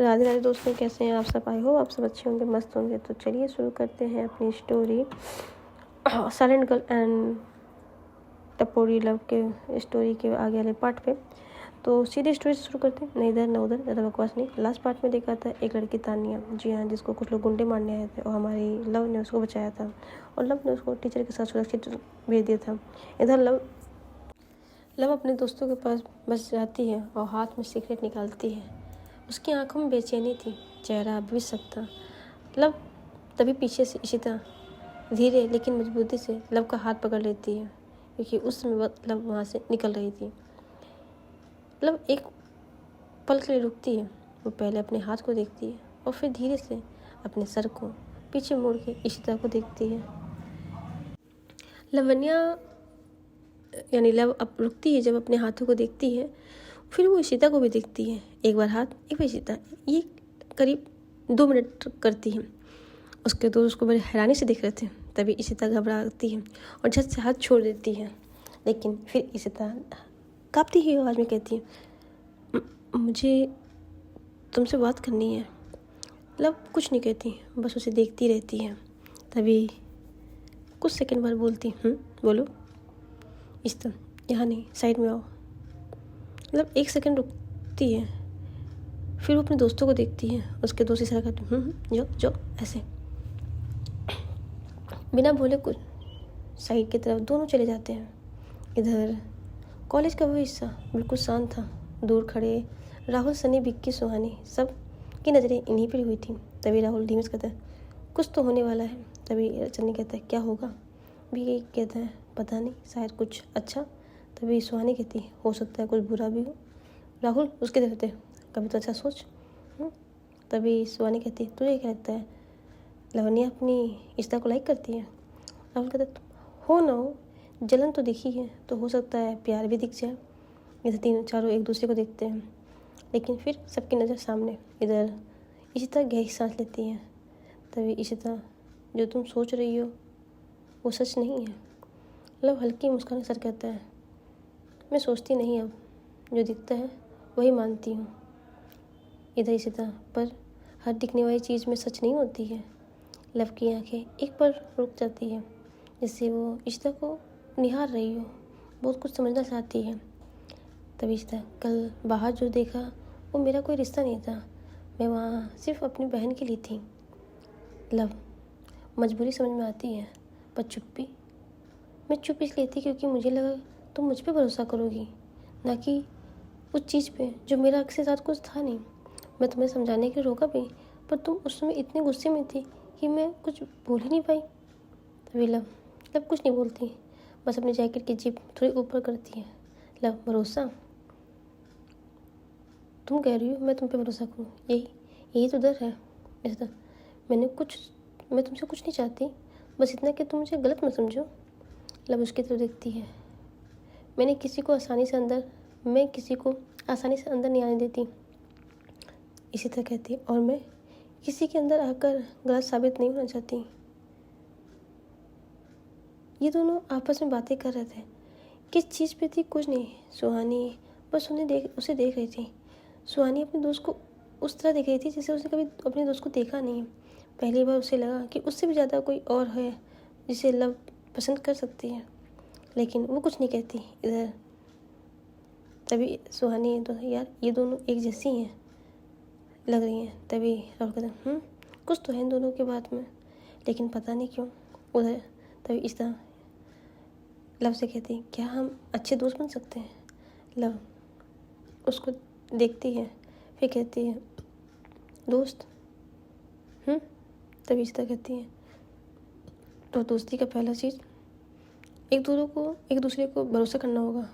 राधे राधे दोस्तों, कैसे हैं आप सब? आई होप आप सब अच्छे होंगे, मस्त होंगे। तो चलिए शुरू करते हैं अपनी स्टोरी साइलेंट गर्ल एंड टपोरी लव के स्टोरी के आगे वाले पार्ट पे। तो सीधे स्टोरी से शुरू करते हैं, न इधर न उधर, ज़्यादा बकवास नहीं। लास्ट पार्ट में देखा था एक लड़की तानिया, जी हाँ, जिसको कुछ लोग गुंडे मारने आए थे और हमारी लव ने उसको बचाया था और लव ने उसको टीचर के साथ सुरक्षित भेज दिया था। इधर लव अपने दोस्तों के पास बस जाती है और हाथ में सिगरेट निकालती है। उसकी आंखों में बेचैनी थी, चेहरा अभी भी सख्त था। लव तभी पीछे से इशिता धीरे लेकिन मजबूती से लव का हाथ पकड़ लेती है, क्योंकि उस समय लव वहाँ से निकल रही थी। लव एक पल के लिए रुकती है। वो पहले अपने हाथ को देखती है और फिर धीरे से अपने सर को पीछे मोड़ के इशिता को देखती है। लवन्या यानी लव अब रुकती है जब अपने हाथों को देखती है, फिर वो इशिता को भी देखती है। एक बार हाथ, एक बार इशिता। ये करीब 2 मिनट करती है। उसके दोस्त उसको बड़े हैरानी से देख रहे थे। तभी इशिता घबराती है और झट से हाथ छोड़ देती है। लेकिन फिर इशिता कांपती हुई आवाज़ में कहती है, मुझे तुमसे बात करनी है। लव कुछ नहीं कहती, बस उसे देखती रहती है। तभी कुछ सेकंड बाद बोलती, बोलो। इशिता, यहाँ नहीं, साइड में आओ। मतलब 1 सेकंड रुकती है, फिर वो अपने दोस्तों को देखती है। उसके दोस्त इशारा करते, जो जो ऐसे बिना बोले कुछ साइड की तरफ दोनों चले जाते हैं। इधर कॉलेज का वो हिस्सा बिल्कुल शांत था। दूर खड़े राहुल, सनी, विक्की, सुहानी, सब की नज़रें इन्हीं पर हुई थी। तभी राहुल धीमे से कहता है, कुछ तो होने वाला है। तभी सनी कहता है, क्या होगा? विक्की कहता है, पता नहीं, शायद कुछ अच्छा। तभी सुहानी कहती है, हो सकता है कुछ बुरा भी हो। राहुल उसके देखते, कभी तो अच्छा सोच। तभी सुहानी कहती है, तुझे क्या लगता है लवन्या अपनी इशिता को लाइक करती है? राहुल कहता है, हो ना हो, जलन तो दिखी है, तो हो सकता है प्यार भी दिख जाए। इधर तीनों चारों एक दूसरे को देखते हैं, लेकिन फिर सबकी नज़र सामने। इधर इशिता गहरी सांस लेती है। तभी इशिता, जो तुम सोच रही हो वो सच नहीं है। लव हल्की मुस्कान के साथ कहता है, मैं सोचती नहीं, अब जो दिखता है वही मानती हूँ। इधर इशिता, पर हर दिखने वाली चीज़ में सच नहीं होती है। लव की आंखें एक पर रुक जाती है, जिससे वो इशिता को निहार रही हो, बहुत कुछ समझना चाहती है। तभी इशिता, कल बाहर जो देखा वो मेरा कोई रिश्ता नहीं था, मैं वहाँ सिर्फ अपनी बहन के लिए थी। लव, मजबूरी समझ में आती है, पर चुप्पी, मैं चुप इसलिए थी क्योंकि मुझे लगा तुम मुझ पे भरोसा करोगी, ना कि उस चीज़ पे जो मेरा आपके साथ कुछ था नहीं। मैं तुम्हें समझाने के लिए रोका भी, पर तुम उस समय इतने गुस्से में थी कि मैं कुछ बोल ही नहीं पाई। तभी लव कुछ नहीं बोलती, बस अपनी जैकेट की जिप थोड़ी ऊपर करती है। लव, भरोसा? तुम कह रही हो मैं तुम पे भरोसा करूँ? यही तो डर है। ऐसा मैं तुमसे कुछ नहीं चाहती, बस इतना कि तुम मुझे गलत मत समझो। लव उसकी तरफ देखती है। मैं किसी को आसानी से अंदर नहीं आने देती। इसी तरह कहती, और मैं किसी के अंदर आकर गलत साबित नहीं होना चाहती। ये दोनों आपस में बातें कर रहे थे। किस चीज़ पे थी कुछ नहीं। सुहानी बस उसे देख रही थी। सुहानी अपने दोस्त को उस तरह देख रही थी जैसे उसने कभी अपने दोस्त को देखा नहीं है। पहली बार उसे लगा कि उससे भी ज़्यादा कोई और है जिसे लव पसंद कर सकती है, लेकिन वो कुछ नहीं कहती। इधर तभी सुहानी, तो यार ये दोनों एक जैसी हैं लग रही हैं। तभी राहुल कहता है, कुछ तो है इन दोनों के बात में, लेकिन पता नहीं क्यों। उधर तभी इस तरह लव से कहती, क्या हम अच्छे दोस्त बन सकते हैं? लव उसको देखती है, फिर कहती है, दोस्त? तभी इस तरह कहती है, तो दोस्ती का पहला चीज़ एक दूसरे को भरोसा करना होगा।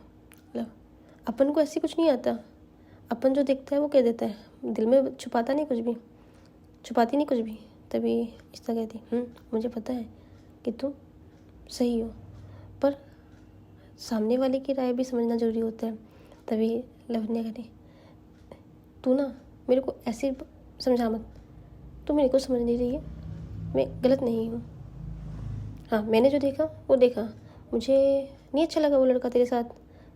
लव, अपन को ऐसी कुछ नहीं आता, अपन जो देखता है वो कह देता है, दिल में छुपाती नहीं कुछ भी। तभी इस तरह कहती, मुझे पता है कि तुम सही हो, पर सामने वाले की राय भी समझना ज़रूरी होता है। तभी लवन्या कहती, तू ना मेरे को ऐसे समझा मत, तू मेरे को समझ नहीं रही है, मैं गलत नहीं हूँ। हाँ, मैंने जो देखा वो देखा, मुझे नहीं अच्छा लगा वो लड़का तेरे साथ,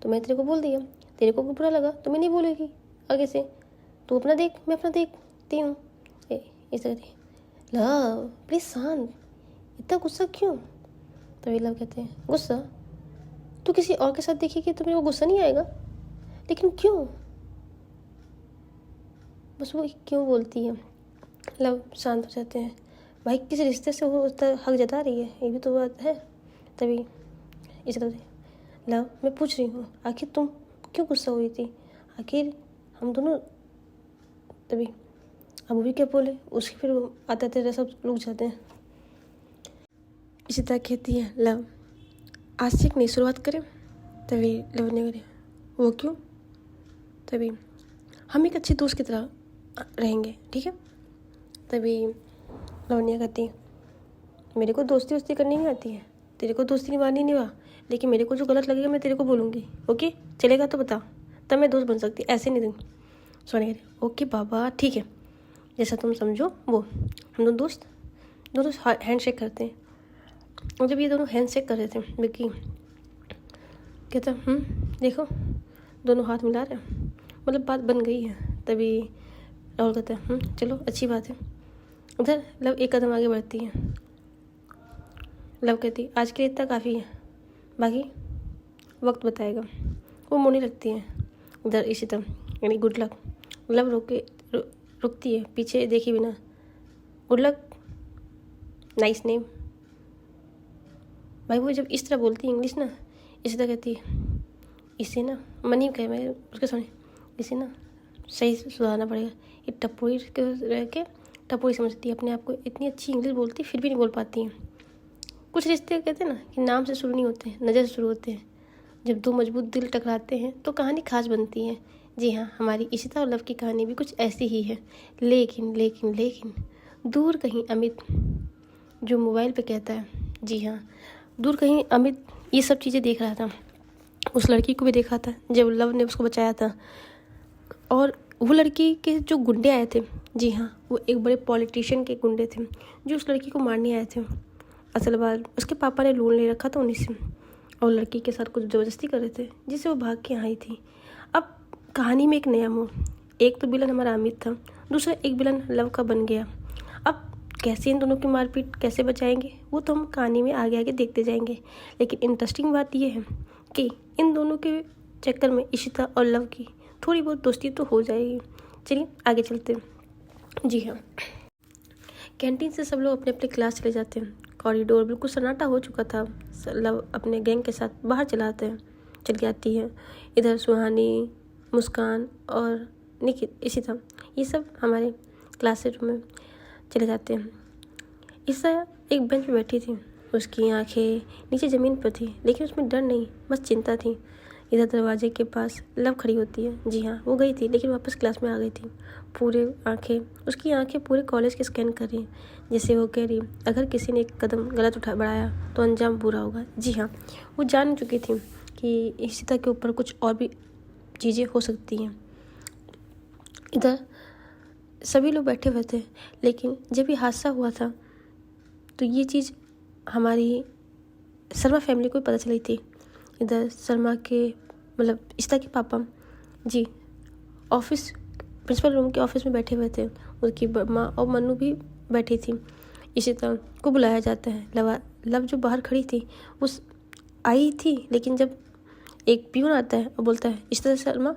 तो मैं तेरे को बोल दिया। तेरे को बुरा लगा तो मैं नहीं बोलेगी आगे से। तू अपना देख, मैं अपना सकती हूँ। इस तरह कहती लव प्लीज़ शांत, इतना गुस्सा क्यों? तभी लव कहते हैं गुस्सा? तू किसी और के साथ देखेगी तो मेरे को गुस्सा नहीं आएगा, लेकिन क्यों? बस वो क्यों बोलती है। लव शांत हो जाते हैं। भाई किसी रिश्ते से वो उतना हक जता रही है, ये भी तो बात है। तभी इस तरह लव मैं पूछ रही हूँ आखिर तुम क्यों गुस्सा हुई थी, आखिर हम दोनों। तभी अब वो भी क्या बोले, उसके फिर वो आते आते सब रुक जाते हैं। इसी तरह कहती है लव आज से एक नई शुरुआत करें। तभी लव ने करे वो क्यों? तभी हम एक अच्छे दोस्त की तरह रहेंगे, ठीक है? तभी लवनिया कहती मेरे को दोस्ती वोस्ती करनी नहीं आती है, तेरे को दोस्ती निभानी नहीं हुआ, लेकिन मेरे को जो गलत लगेगा मैं तेरे को बोलूँगी, ओके? चलेगा तो बता, तब मैं दोस्त बन सकती, ऐसे नहीं दूँगी। सोनिया कहती ओके बाबा ठीक है, जैसा तुम समझो वो। हम दोनों हैंड शेक करते हैं। और जब ये दोनों हैंड शेक कर रहे थे विक्की कहता देखो दोनों हाथ मिला रहे हैं, मतलब बात बन गई है। तभी राहुल कहता है चलो अच्छी बात है। उधर लव एक कदम आगे बढ़ती है। लव कहती आज के लिए इतना काफ़ी है, बाकी वक्त बताएगा। वो मुड़ने लगती है उधर इसी तरह, यानी गुड लक। लव रुकती है पीछे देखे बिना। Good luck nice name. भाई वो जब इस तरह बोलती है इंग्लिश ना, इसी तरह कहती है इसे ना मनी कहे मैं उसके सामने, इसे ना सही से सुधारना पड़ेगा। ये टपोरी रह के टपोरी समझती है अपने आप को, इतनी अच्छी इंग्लिश बोलती फिर भी नहीं बोल पाती है। कुछ रिश्ते कहते हैं ना कि नाम से शुरू नहीं होते हैं, नज़र से शुरू होते हैं। जब दो मजबूत दिल टकराते हैं तो कहानी खास बनती है। जी हाँ, हमारी इशिता और लव की कहानी भी कुछ ऐसी ही है। लेकिन लेकिन लेकिन दूर कहीं अमित जो मोबाइल पे कहता है, जी हाँ दूर कहीं अमित ये सब चीज़ें देख रहा था। उस लड़की को भी देखा था जब लव ने उसको बचाया था। और वो लड़की के जो गुंडे आए थे, जी हाँ वो एक बड़े पॉलिटिशियन के गुंडे थे जो उस लड़की को मारने आए थे। असल बात उसके पापा ने लोन ले रखा था उन्हीं से, और लड़की के साथ कुछ ज़बरदस्ती कर रहे थे जिससे वो भाग के आई थी। अब कहानी में एक नया मोड़, एक तो विलन हमारा अमित था, दूसरा एक विलन लव का बन गया। अब कैसे इन दोनों की मारपीट कैसे बचाएंगे वो तो हम कहानी में आगे आगे देखते जाएंगे। लेकिन इंटरेस्टिंग बात यह है कि इन दोनों के चक्कर में इशिता और लव की थोड़ी बहुत दोस्ती तो हो जाएगी। चलिए आगे चलते हैं। जी हाँ, कैंटीन से सब लोग अपने अपने क्लास चले जाते हैं। कॉरिडोर बिल्कुल सन्नाटा हो चुका था। लव अपने गैंग के साथ बाहर चली आती है। इधर सुहानी, मुस्कान और निखिल इशिता ये सब हमारे क्लासरूम में चले जाते हैं। ईसा एक बेंच पे बैठी थी, उसकी आंखें नीचे ज़मीन पर थी, लेकिन उसमें डर नहीं बस चिंता थी। इधर दरवाजे के पास लव खड़ी होती है। जी हाँ वो गई थी लेकिन वापस क्लास में आ गई थी। उसकी आंखें पूरे कॉलेज के स्कैन कर रही, जैसे वो कह रही अगर किसी ने एक कदम गलत बढ़ाया तो अंजाम बुरा होगा। जी हाँ वो जान चुकी थी कि इशिता के ऊपर कुछ और भी चीज़ें हो सकती हैं। इधर सभी लोग बैठे हुए थे, लेकिन जब ये हादसा हुआ था तो ये चीज़ हमारी शर्मा फैमिली को पता चली थी। इधर शर्मा के मतलब इशिता के पापा जी ऑफिस प्रिंसिपल रूम के ऑफिस में बैठे हुए थे। उसकी माँ और मन्नू भी बैठी थी। इशिता को बुलाया जाता है। लव जो बाहर खड़ी थी उस आई थी, लेकिन जब एक पियून आता है और बोलता है इशिता शर्मा,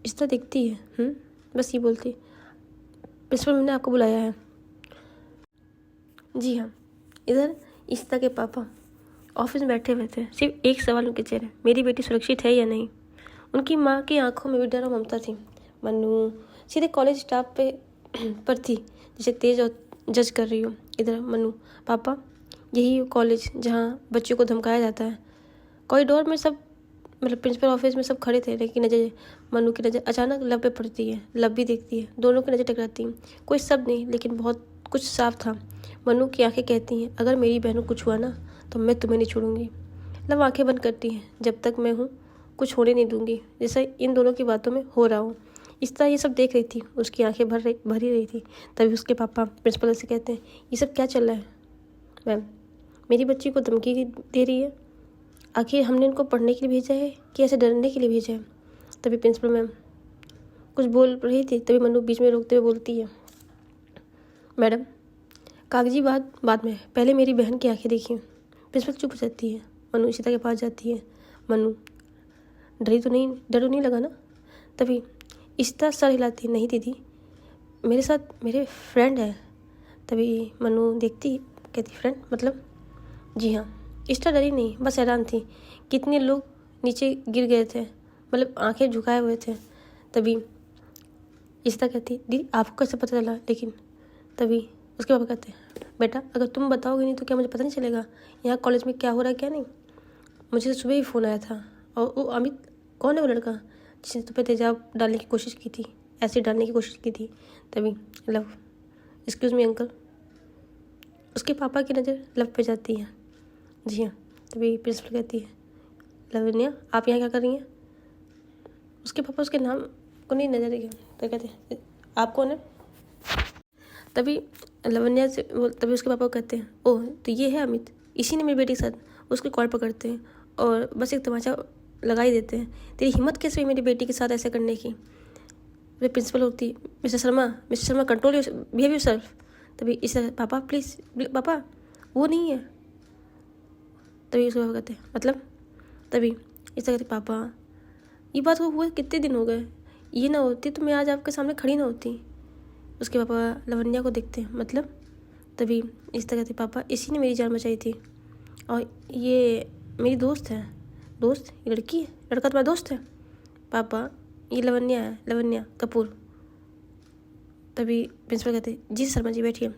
इशिता देखती है बस ये बोलती प्रिंसिपल मैम ने आपको बुलाया है। जी हाँ, इधर इशिता के पापा ऑफिस में बैठे हुए थे। सिर्फ एक सवाल उनके चेहरे, मेरी बेटी सुरक्षित है या नहीं। उनकी माँ की आंखों में भी डर और ममता थी। मन्नू सीधे कॉलेज स्टाफ पर थी, जैसे तेज और जज कर रही हो। इधर मन्नू पापा यही कॉलेज जहाँ बच्चों को धमकाया जाता है। कॉरिडोर में सब मतलब प्रिंसिपल ऑफिस में सब खड़े थे, लेकिन नज़र मन्नू की नज़र अचानक लव पे पड़ती है। लव भी देखती है, दोनों की नज़र टकराती है। कोई शब्द नहीं, लेकिन बहुत कुछ साफ था। मन्नू की आंखें कहती हैं अगर मेरी बहन को कुछ हुआ ना तो मैं तुम्हें नहीं छोड़ूंगी। लव आंखें बंद करती है, जब तक मैं हूँ कुछ होने नहीं दूंगी, जैसा इन दोनों की बातों में हो रहा हूँ। इस तरह ये सब देख रही थी, उसकी आंखें भरी रही थी। तभी उसके पापा प्रिंसिपल से कहते हैं ये सब क्या चल रहा है मैम, मेरी बच्ची को धमकी दे रही है, आखिर हमने इनको पढ़ने के लिए भेजा है कि ऐसे डरने के लिए भेजा है। तभी प्रिंसिपल मैम कुछ बोल रही थी, तभी मनु बीच में रोकते हुए बोलती है, मैडम कागजी बात बाद में, पहले मेरी बहन की आंखें देखिए। प्रिंसिपल चुप हो जाती है। मनु इशिता के पास जाती है। मनु डर तो नहीं लगा ना? तभी इशिता सर हिलाती, नहीं दीदी, मेरे साथ मेरे फ्रेंड है। तभी मनु देखती, कहती फ्रेंड मतलब? जी हाँ। इशिता डरी नहीं, बस हैरान थी, कितने लोग नीचे गिर गए थे, मतलब आंखें झुकाए हुए थे। तभी इशिता कहती, दीदी आपको कैसे पता चला? लेकिन तभी उसके पापा कहते, बेटा अगर तुम बताओगे नहीं तो क्या मुझे पता नहीं चलेगा यहाँ कॉलेज में क्या हो रहा है क्या नहीं? मुझे सुबह ही फ़ोन आया था। और वो अमित कौन है वो लड़का जिसने तुम पे तेजाब डालने की कोशिश की थी, एसिड डालने की कोशिश की थी? तभी लव, एक्सक्यूज़ मी अंकल। उसके पापा की नज़र लव पे जाती है। जी हाँ। तभी प्रिंसिपल कहती है, लवन्या आप यहाँ क्या कर रही हैं? उसके पापा उसके नाम को नहीं नजर गया, तो कहते हैं आप कौन है? तभी लवन्या से तभी उसके पापा कहते हैं, ओह तो ये है अमित, इसी ने मेरी बेटी के साथ। उसके कॉल पकड़ते हैं और बस एक तमाचा लगा ही देते हैं, तेरी हिम्मत कैसे हुई मेरी बेटी के साथ ऐसा करने की? वे प्रिंसिपल होती, mister Sharma control your behave yourself. तभी इसे पापा प्लीज़ पापा वो नहीं है। तभी उसके पापा कहते हैं मतलब? तभी इसे कहते पापा ये बात को हुए कितने दिन हो गए, ये ना होती तो मैं आज आपके सामने खड़ी ना होती। उसके पापा लवन्या को देखते हैं मतलब? तभी इस तरह कहते पापा इसी ने मेरी जान बचाई थी और ये मेरी दोस्त है। दोस्त? ये लड़की है? लड़का तुम्हारा दोस्त है? पापा ये लवन्या है, लवन्या कपूर। तभी प्रिंसिपल कहते जी शर्मा जी बैठिए,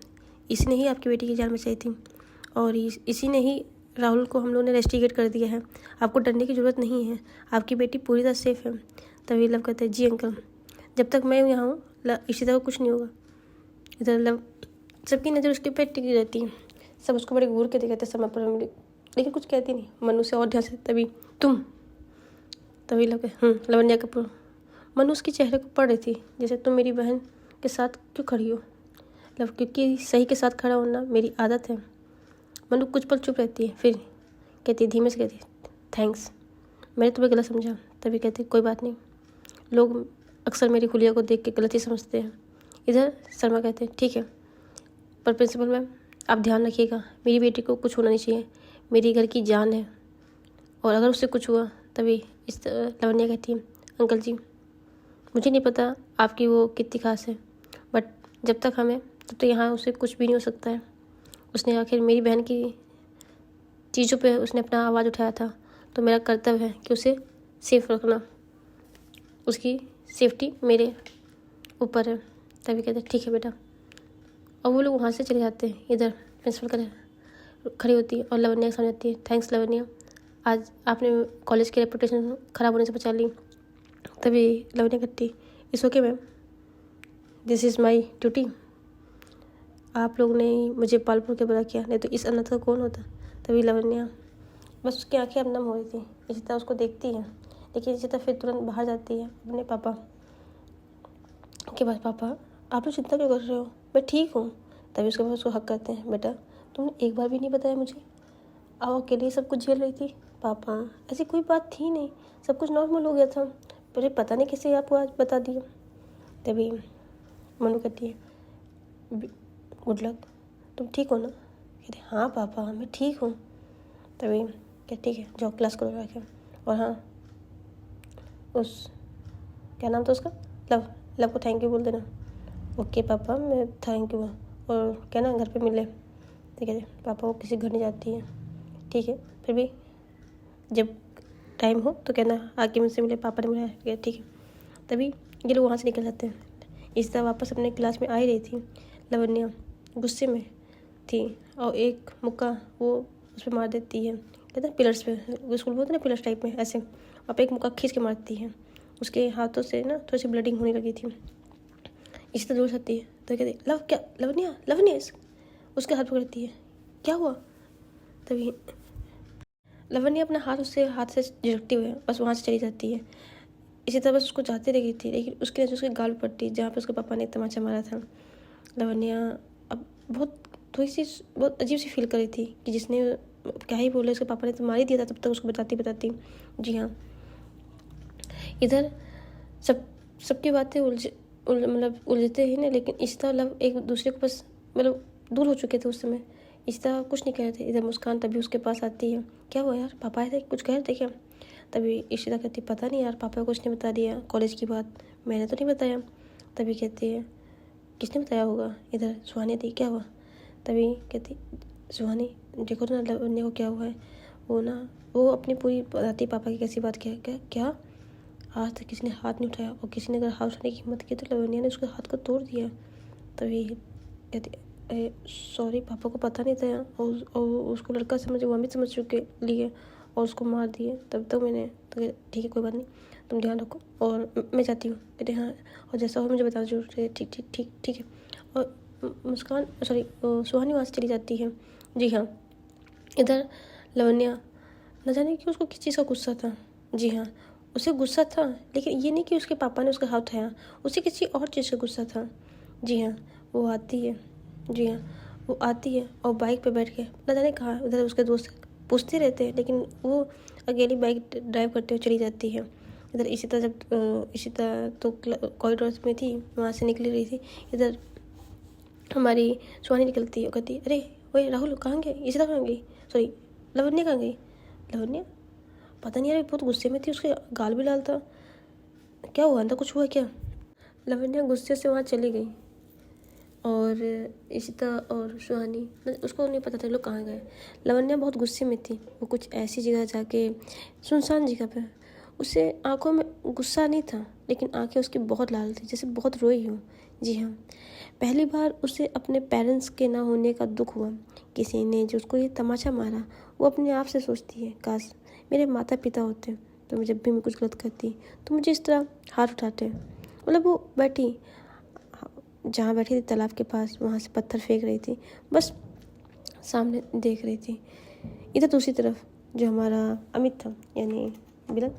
इसी ने ही आपकी बेटी की जान बचाई थी और इसी ने ही राहुल को हम लोगों ने रेस्टिगेट कर दिया है, आपको डरने की ज़रूरत नहीं है, आपकी बेटी पूरी तरह सेफ है। तभी लव कहते हैं जी अंकल, जब तक मैं यहाँ हूँ इशिता को कुछ नहीं होगा। इधर लव सबकी नज़र उसके पे टिकी रहती है, सब उसको बड़े घूर के देखते समय पर, लेकिन कुछ कहती नहीं। मनु से और ध्यान से, तभी तुम? तभी लव लवन्या कपूर। मनु उसके चेहरे को पढ़ रही थी, जैसे तुम मेरी बहन के साथ क्यों खड़ी हो? लव क्योंकि सही के साथ खड़ा होना मेरी आदत है। मनु कुछ पल चुप रहती है, फिर कहती धीमे से कहती थैंक्स, मैंने तुम्हें गलत समझा। तभी कहती कोई बात नहीं, लोग अक्सर मेरी हुलिया को देख के गलत ही समझते हैं। इधर शर्मा कहते हैं ठीक है, पर प्रिंसिपल मैम आप ध्यान रखिएगा, मेरी बेटी को कुछ होना नहीं चाहिए, मेरी घर की जान है, और अगर उससे कुछ हुआ। तभी इस लवन्या कहती है अंकल जी मुझे नहीं पता आपकी वो कितनी खास है, बट जब तक हमें तब तो यहाँ उसे कुछ भी नहीं हो सकता है। उसने आखिर मेरी बहन की चीज़ों पे उसने अपना आवाज़ उठाया था, तो मेरा कर्तव्य है कि उसे सेफ रखना, उसकी सेफ्टी मेरे ऊपर है। तभी कहते ठीक है बेटा, और वो लोग वहाँ से चले जाते हैं। इधर प्रिंसिपल खड़ी होती है और लवन्या के सामने आती है, थैंक्स लवन्या, आज आपने कॉलेज की रेपुटेशन ख़राब होने से बचा ली। तभी लवन्या कहती it's okay ma'am, this is my duty, आप लोग ने मुझे पाल पोल के बड़ा किया, नहीं तो इस अनाथ का कौन होता। तभी लवन्या, बस उसकी आंखें अब नम हो रही थी। इशिता उसको देखती है, लेकिन इशिता फिर तुरंत बाहर जाती है अपने पापा के पास। पापा आप लोग चिंता क्यों कर रहे हो, मैं ठीक हूँ। तभी उसके पास उसको हक करते हैं, बेटा तुमने एक बार भी नहीं बताया मुझे, आओ अकेले सब कुछ झेल रही थी। पापा ऐसी कोई बात थी नहीं, सब कुछ नॉर्मल हो गया था, पर पता नहीं कैसे आपको आज बता दिया। तभी मनु कहती है गुड लक, तुम ठीक हो ना? कहते हाँ पापा मैं ठीक हूँ। तभी क्या ठीक है जाओ क्लास करो जाके, और हाँ उस क्या नाम था उसका, लव को थैंक यू बोल देना। ओके पापा मैं थैंक यू, और क्या ना घर पे मिले। ठीक है पापा वो किसी घर नहीं जाती है, ठीक है फिर भी जब टाइम हो तो कहना आके मुझसे मिले, पापा ने बुलाया, ठीक है। तभी ये लोग वहाँ से निकल जाते हैं। इस तरह वापस अपने क्लास में आ ही रही थी। लवन्या गुस्से में थी और एक मुक्का वो उस पर मार देती है, कहते हैं पिलर्स पे, स्कूल बोलते हैं ना पिलर्स टाइप में, ऐसे अब एक मुक्का खींच के मारती है। उसके हाथों से ना थोड़ी सी ब्लडिंग होने लगी थी। इसी तरह दूर सकती है तो कहती लव क्या लवन्या उसके हाथ पकड़ती है, क्या हुआ? तभी लवन्या अपना हाथ से झिझकते हुए बस वहाँ से चली जाती है। इसी तरह बस उसको जाते रही थी, लेकिन उसके नजर उसके गाल पड़ती जहाँ पे उसके पापा ने तमाचा मारा था। लवन्या अब बहुत अजीब सी फील कर रही थी कि जिसने क्या ही बोले, उसके पापा ने तो मार ही दिया था। तब तक उसको बताती जी हाँ। इधर सब सबकी बातें मतलब उलझते ही ना, लेकिन इशिता लव एक दूसरे को बस मतलब दूर हो चुके थे उस समय। इशिता कुछ नहीं कह रहे थे। इधर मुस्कान तभी उसके पास आती है, क्या हुआ यार, पापा आए थे, कुछ कह रहे थे क्या? तभी इशिता कहती पता नहीं यार, पापा को कुछ नहीं बता दिया कॉलेज की बात, मैंने तो नहीं बताया। तभी कहती है किसने बताया होगा? इधर सुहानी थी, क्या हुआ? तभी कहती सुहानी देखो तो ना लवन्या को क्या हुआ है। वो अपनी पूरी बताती पापा की कैसी बात क्या क्या क्या आज तक किसी ने हाथ नहीं उठाया, और किसी ने अगर हाथ उठाने की हिम्मत की तो लवन्या ने उसके हाथ को तोड़ दिया। तभी कहती सॉरी, पापा को पता नहीं था, और उसको लड़का समझ, वो अमित समझ चुके लिए और उसको मार दिए। तब तक मैंने तो ठीक है कोई बात नहीं, तुम ध्यान रखो और मैं जाती हूँ। कहते हाँ, और जैसा हो मुझे बताना जरूर। ठीक ठीक ठीक ठीक है। और मुस्कान सॉरी सुहानी वहाँ से चली जाती है। जी हाँ, इधर लवन्या न जाने कि उसको किस चीज़ का गुस्सा था। जी हाँ, उसे गुस्सा था, लेकिन ये नहीं कि उसके पापा ने उसका हाथ उठाया, उसे किसी और चीज़ का गुस्सा था। जी हाँ, वो आती है। जी हाँ, वो आती है और बाइक पे बैठ के न जाने कहाँ, उधर उसके दोस्त पूछते रहते हैं, लेकिन वो अकेली बाइक ड्राइव करते हुए चली जाती है। इधर इशिता तो कॉरिडोर में थी, वहाँ से निकली रही थी। इधर हमारी सुहानी निकलती है और कहती है अरे ओए राहुल कहाँ गए, इशिता कहाँ गई, सॉरी लवन्या कहाँ गई? लवन्या पता नहीं यार, बहुत गुस्से में थी, उसके गाल भी लाल था, क्या हुआ, अंदर कुछ हुआ क्या? लवन्या गुस्से से वहाँ चली गई और इशिता और सुहानी उसको नहीं पता था लोग कहाँ गए। लवन्या बहुत गुस्से में थी, वो कुछ ऐसी जगह जाके सुनसान जगह पे, उसे आंखों में गुस्सा नहीं था, लेकिन आंखें उसकी बहुत लाल थी, जैसे बहुत रोई हो। जी हाँ, पहली बार उसे अपने पेरेंट्स के ना होने का दुख हुआ, किसी ने जो उसको ये तमाचा मारा। वो अपने आप से सोचती है काश मेरे माता पिता होते तो जब भी मैं कुछ गलत करती तो मुझे इस तरह हाथ उठाते। मतलब वो बैठी जहाँ बैठी थी तालाब के पास, वहाँ से पत्थर फेंक रही थी, बस सामने देख रही थी। इधर दूसरी तरफ जो हमारा अमित था, यानी विलन,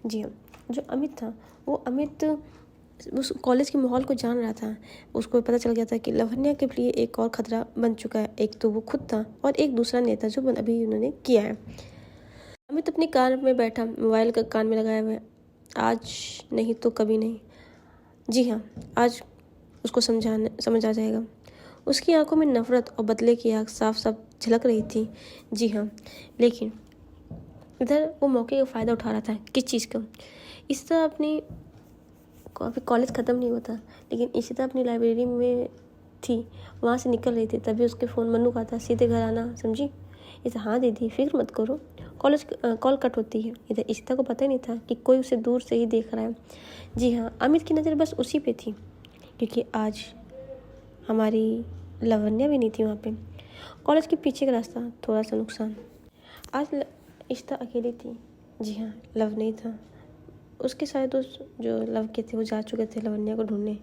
जी हाँ, जो अमित था वो अमित उस कॉलेज के माहौल को जान रहा था। उसको पता चल गया था कि लवन्या के लिए एक और खतरा बन चुका है, एक तो वो खुद था और एक दूसरा नेता जो अभी उन्होंने किया है। अमित अपनी कार में बैठा, मोबाइल का कान में लगाया हुआ है। आज नहीं तो कभी नहीं। जी हाँ, आज उसको समझ आ जाएगा। उसकी आंखों में नफरत और बदले की आग साफ साफ झलक रही थी। जी हाँ, लेकिन इधर वो मौके का फ़ायदा उठा रहा था। किस चीज़ का? इस तरह अपनी अभी कॉलेज ख़त्म नहीं होता, लेकिन इसी तरह अपनी लाइब्रेरी में थी, वहाँ से निकल रही थी, तभी उसके फ़ोन मन्नू का था, सीधे घर आना, समझी? इसे हाँ दीदी फिक्र मत करो, कॉल कट होती है। इधर इशिता को पता ही नहीं था कि कोई उसे दूर से ही देख रहा है। जी हाँ, अमित की नज़र बस उसी पे थी, क्योंकि आज हमारी लवन्या भी नहीं थी वहाँ पे। कॉलेज के पीछे का रास्ता थोड़ा सा नुकसान। आज इशिता अकेली थी। जी हाँ, लव नहीं था। उसके सारे दोस्त जो लव के थे वो जा चुके थे लवन्या को ढूंढने।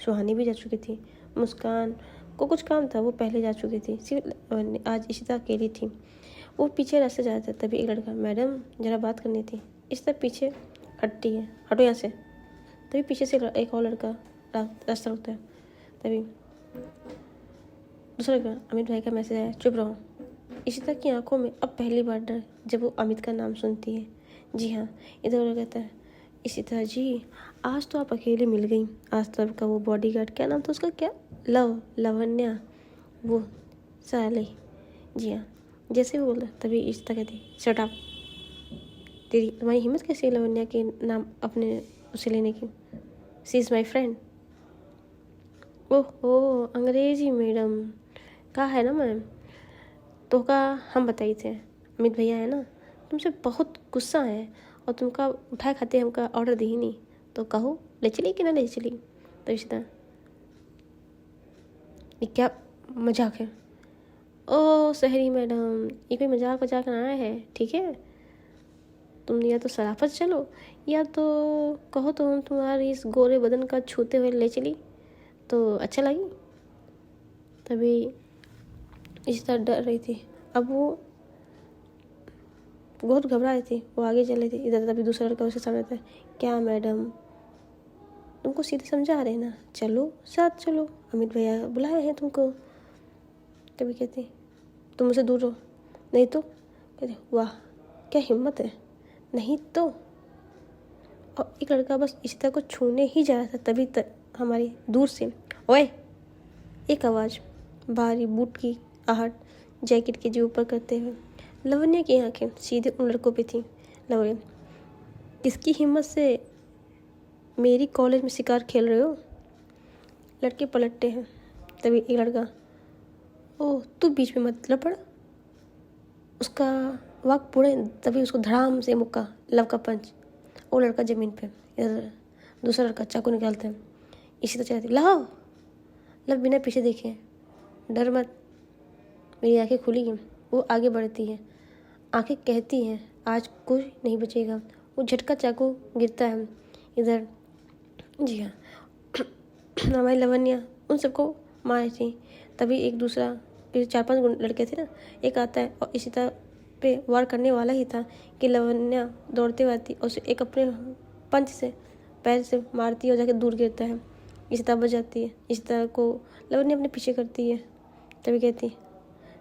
सुहानी भी जा चुकी थी, मुस्कान को कुछ काम था वो पहले जा चुकी थी, सिर्फ आज इशिता अकेली थी। वो पीछे रास्ते जा रहा था, तभी एक लड़का, मैडम जरा बात करनी थी। इशिता पीछे हटती है, हटो यहाँ से। तभी पीछे से एक और लड़का रास्ता रुकता है। तभी दूसरा लड़का, अमित भाई का मैसेज आया, चुप रहो। इशिता की आंखों में अब पहली बार डर जब वो अमित का नाम सुनती है। जी हाँ, इधर उधर कहता है, इशिता जी आज तो आप अकेले मिल गई। आज तो आपका वो बॉडीगार्ड, क्या नाम था उसका, क्या लवन्या, वो साले। जी हाँ, जैसे वो बोलता तभी इशिता कहती शट अप, तेरी तुम्हारी हिम्मत कैसी है लवन्या के नाम अपने उसे लेने की, सी इज़ माई फ्रेंड। ओह अंग्रेजी मैडम कहा है ना मैम, तो का हम बताई थे, अमित भैया है ना, तुमसे बहुत गुस्सा है और तुमका उठाए खाते हमका ऑर्डर दी ही नहीं, तो कहो ले चली कि ना ले चली। तो इशिता, ये क्या मजाक है? ओ सहरी मैडम, ये कोई मजाक ना आया है, ठीक है? तुम या तो शराफत चलो, या तो कहो तो हम तुम्हारी इस गोरे बदन का छूते हुए ले चली तो अच्छा लगी। तभी इशिता डर रही थी, अब वो बहुत घबरा रही थी, वो आगे चल रही थी। इधर तभी दूसरा लड़का उसके सामने था, क्या मैडम तुमको सीधे समझा रहे ना, चलो साथ चलो, अमित भैया बुलाए हैं तुमको। तभी कहती तुम मुझसे दूर रहो, नहीं तो। कहते वाह क्या हिम्मत है, नहीं तो। और एक लड़का बस इशिता को छूने ही जा रहा था, तभी हमारी दूर से ओए एक आवाज़, भारी बूट की आहट जैकेट के जो ऊपर करते हुए। लवन्या की आंखें सीधे उन लड़कों पे थीं। लवन्या, किसकी हिम्मत से मेरी कॉलेज में शिकार खेल रहे हो? लड़के पलटते हैं, तभी एक लड़का, ओह तू बीच में मत लपड़। उसका वक्त पूरे, तभी उसको धड़ाम से मुक्का, लव का पंच। वो लड़का ज़मीन पे, इधर दूसरा लड़का चाकू निकालता है। इसी तरह चलती, लव लव बिना पीछे देखे, डर मत। मेरी आंखें खुली हैं। वो आगे बढ़ती है, आंखें कहती हैं आज कोई नहीं बचेगा। वो झटका चाकू गिरता है इधर। जी हाँ, हमारी लवन्या उन सबको मारी थी। तभी एक दूसरा, फिर 4-5 लड़के थे ना, एक आता है और इसी तरह पे वार करने वाला ही था कि लवन्या दौड़ते हुए आती और उसे एक अपने पंच से पैर से मारती है और जाके दूर गिरता है। इसी तरह बच जाती है। इसी तरह को लवन्या अपने पीछे करती है। तभी कहती,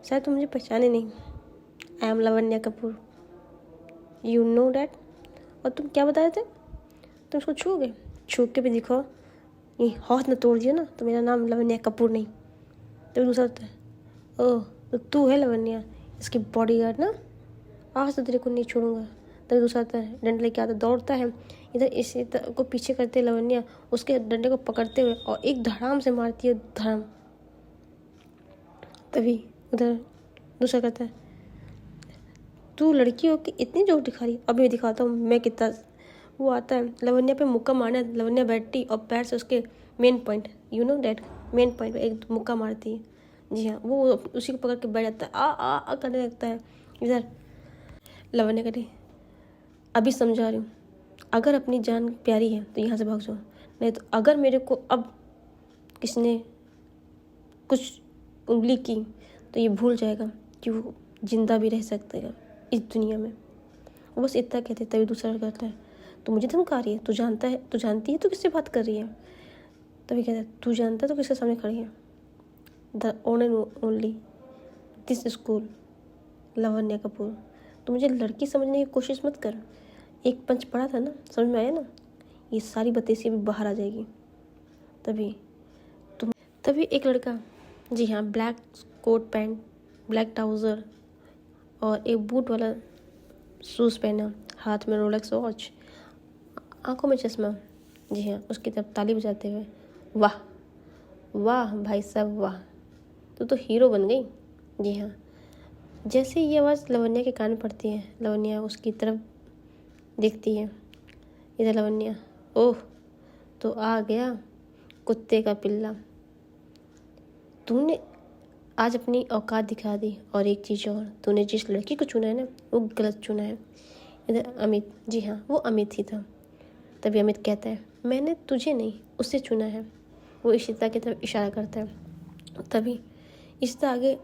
शायद तुम मुझे पहचाने नहीं, I am Lavanya Kapoor, you know that. और तुम क्या बता रहे थे? तुम उसको छूओगे? छू के भी दिखाओ, ये हाथ न तोड़ दिया ना तो मेरा नाम लवन्या कपूर नहीं। तभी दूसरा होता है, ओह तो तू है लवन्या, इसकी बॉडीगार्ड ना, आज तो तेरे को नहीं छोड़ूंगा। तभी दूसरा आता है, डंडे लेके आता, दौड़ता है इधर। इसी को पीछे करते लवन्या उसके डंडे को पकड़ते हुए और एक धड़ाम से मारती है, धड़ाम। तभी उधर दूसरा कहता है, तू लड़की हो कि इतनी जोर दिखा रही, अभी मैं दिखाता हूँ मैं कितना। वो आता है लवन्या पे मुक्का मारने। लवन्या बैठती और पैर से उसके main point, you know that, main point पे एक मुक्का मारती है। जी हाँ, वो उसी को पकड़ के बैठ जाता है, आ करने लगता है। इधर लवन्या कहती, अभी समझा रही हूँ, अगर अपनी जान प्यारी है तो यहाँ से भाग जाओ, नहीं तो अगर मेरे को अब किसने कुछ उंगली की तो ये भूल जाएगा कि वो जिंदा भी रह सकता है इस दुनिया में। वो बस इतना कहते। तभी दूसरा कहता है, तू मुझे धमका रही है, तू जानता है, तू जानती है तू किससे बात कर रही है? तभी कहता है, तू जानता है तो किसके सामने खड़ी है? The own and only this school Lavanya Kapoor. तू मुझे लड़की समझने की कोशिश मत कर। एक पंच पड़ा था ना, समझ में आया ना? ये सारी बतेसी अभी बाहर आ जाएगी। तभी एक लड़का, जी हाँ, black coat pant, black trouser और एक बूट वाला शूज़ पहना, हाथ में रोलेक्स वॉच, आंखों में चश्मा, जी हाँ, उसकी तरफ ताली बजाते हुए, वाह वाह भाई साहब वाह, तू तो हीरो बन गई। जी हाँ, जैसे ये आवाज़ लवन्या के कान में पड़ती है, लवन्या उसकी तरफ देखती है। इधर लवन्या, ओह तो आ गया कुत्ते का पिल्ला, तूने आज अपनी औकात दिखा दी। और एक चीज़ और, तूने जिस लड़की को चुना है ना वो गलत चुना है। इधर अमित, जी हाँ वो अमित ही था। तभी अमित कहता है, मैंने तुझे नहीं उससे चुना है। वो इशिता की तरफ इशारा करता है। तभी इशिता आगे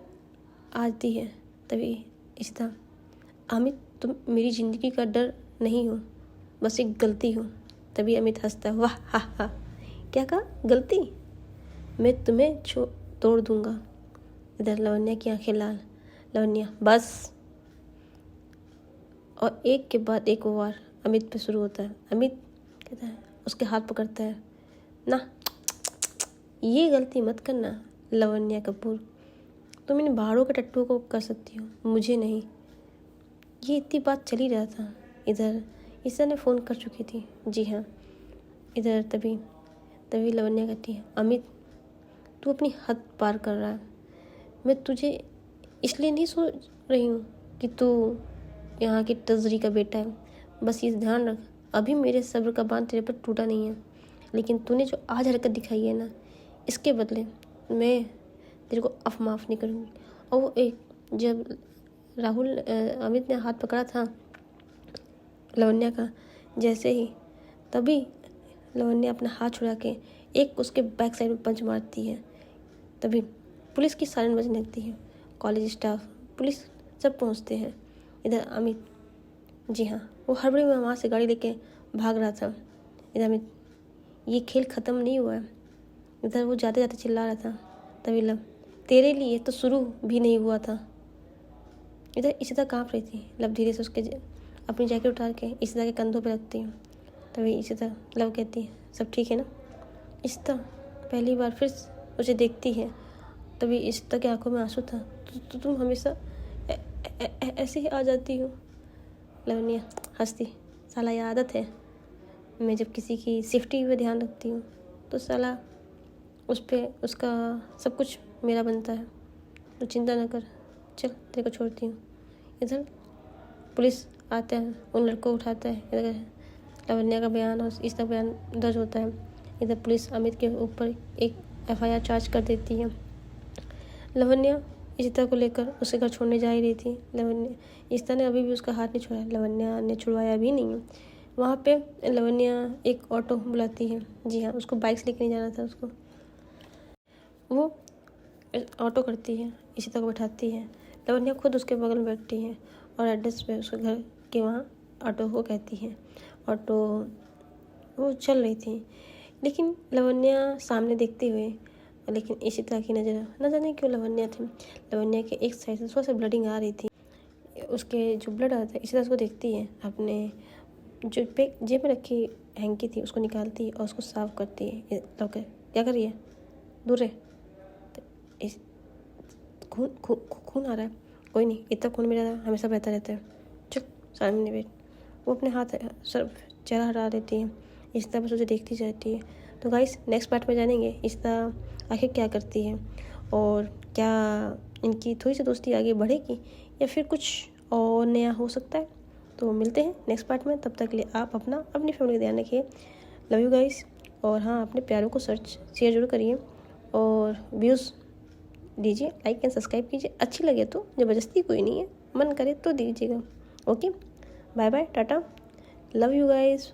आती है। तभी इशिता, अमित तुम मेरी ज़िंदगी का डर नहीं हो, बस एक गलती हो। तभी अमित हंसता, वाह हा हा, क्या कहा गलती? मैं तुम्हें तोड़ दूंगा। इधर लवन्या की आंखें लाल। लवन्या, बस। और एक के बाद एक वार अमित पे शुरू होता है। अमित कहता है, उसके हाथ पकड़ता है, ना ये गलती मत करना लवन्या कपूर, तुम इन बाहरों के टट्टू को कर सकती हो, मुझे नहीं। ये इतनी बात चल ही रहा था। इधर ईसा ने फ़ोन कर चुकी थी। जी हाँ, इधर तभी लवन्या कहती है, अमित तू अपनी हद पार कर रहा है। मैं तुझे इसलिए नहीं सोच रही हूँ कि तू यहाँ की टजरी का बेटा है। बस ये ध्यान रख, अभी मेरे सब्र का बांध तेरे पर टूटा नहीं है, लेकिन तूने जो आज हरकत दिखाई है ना, इसके बदले मैं तेरे को अब माफ़ नहीं करूँगी। और वो एक जब अमित ने हाथ पकड़ा था लवन्या का, जैसे ही तभी लवन्या अपना हाथ छुड़ा के एक उसके बैक साइड में पंच मारती है। तभी पुलिस की सायरन बजने लगती है। कॉलेज स्टाफ, पुलिस सब पहुंचते हैं। इधर अमित, जी हाँ, वो हड़बड़ी में वहाँ से गाड़ी लेके भाग रहा था। इधर अमित, ये खेल ख़त्म नहीं हुआ है। इधर वो जाते जाते चिल्ला रहा था। तभी लव, तेरे लिए तो शुरू भी नहीं हुआ था। इधर इशिता काँप रही थी। लव धीरे से उसके अपनी जैकेट उतार के इशिता के कंधों पर रखती हूँ। तभी इशिता लव कहती है सब ठीक है ना। इशिता पहली बार फिर उसे देखती है, तभी इशिता की आंखों में आंसू था। तो तुम हमेशा ऐसे ही आ जाती हो। लवन्या हंसती, साला ये आदत है, मैं जब किसी की सेफ्टी पे ध्यान रखती हूँ तो साला उस पर उसका सब कुछ मेरा बनता है, तो चिंता न कर, चल तेरे को छोड़ती हूँ। इधर पुलिस आता है, उन लड़कों को उठाता है। इधर लवन्या का बयान और इसका बयान दर्ज होता है। इधर पुलिस अमित के ऊपर एक FIR चार्ज कर देती है। लवन्या इशिता को लेकर उसे घर छोड़ने जा ही रही थी। इशिता ने अभी भी उसका हाथ नहीं छोड़ा, लवन्या ने छुड़वाया भी नहीं है। वहाँ पे लवन्या एक ऑटो बुलाती है। जी हाँ, उसको बाइक से लेकर नहीं जाना था उसको। वो ऑटो करती है, इशिता को बैठाती है। लवन्या खुद उसके बगल में बैठती है और एड्रेस पे उसके घर के वहाँ ऑटो को कहती है। ऑटो वो चल रही थी, लेकिन लवन्या सामने देखते हुए, लेकिन इशिता की नज़र न जाने क्यों लवन्या थी। लवन्या के एक साइड से थोड़ा सा ब्लडिंग आ रही थी, उसके जो ब्लड आता है। इशिता उसको देखती है, अपने जो जेब में रखी हैंकी थी उसको निकालती है और उसको साफ करती है। ओके क्या कर रही है, दूर रहे, खून आ रहा है। कोई नहीं, इतना खून मेरा हमेशा बहता रहता है, चुप सामने बैठ। वो अपने हाथ सर चेहरा हटा देती है। इशिता बस उसे देखती जाती है। तो गाइस नेक्स्ट पार्ट में जानेंगे इशिता आखिर क्या करती है और क्या इनकी थोड़ी सी दोस्ती आगे बढ़ेगी या फिर कुछ और नया हो सकता है। तो मिलते हैं नेक्स्ट पार्ट में, तब तक के लिए आप अपनी फैमिली का ध्यान रखिए। Love you guys. और हाँ, अपने प्यारों को शेयर जरूर करिए और व्यूज़ दीजिए, लाइक एंड सब्सक्राइब कीजिए। अच्छी लगे तो, ज़बरदस्ती कोई नहीं है, मन करे तो दीजिएगा। Okay, bye bye, tata, love you guys.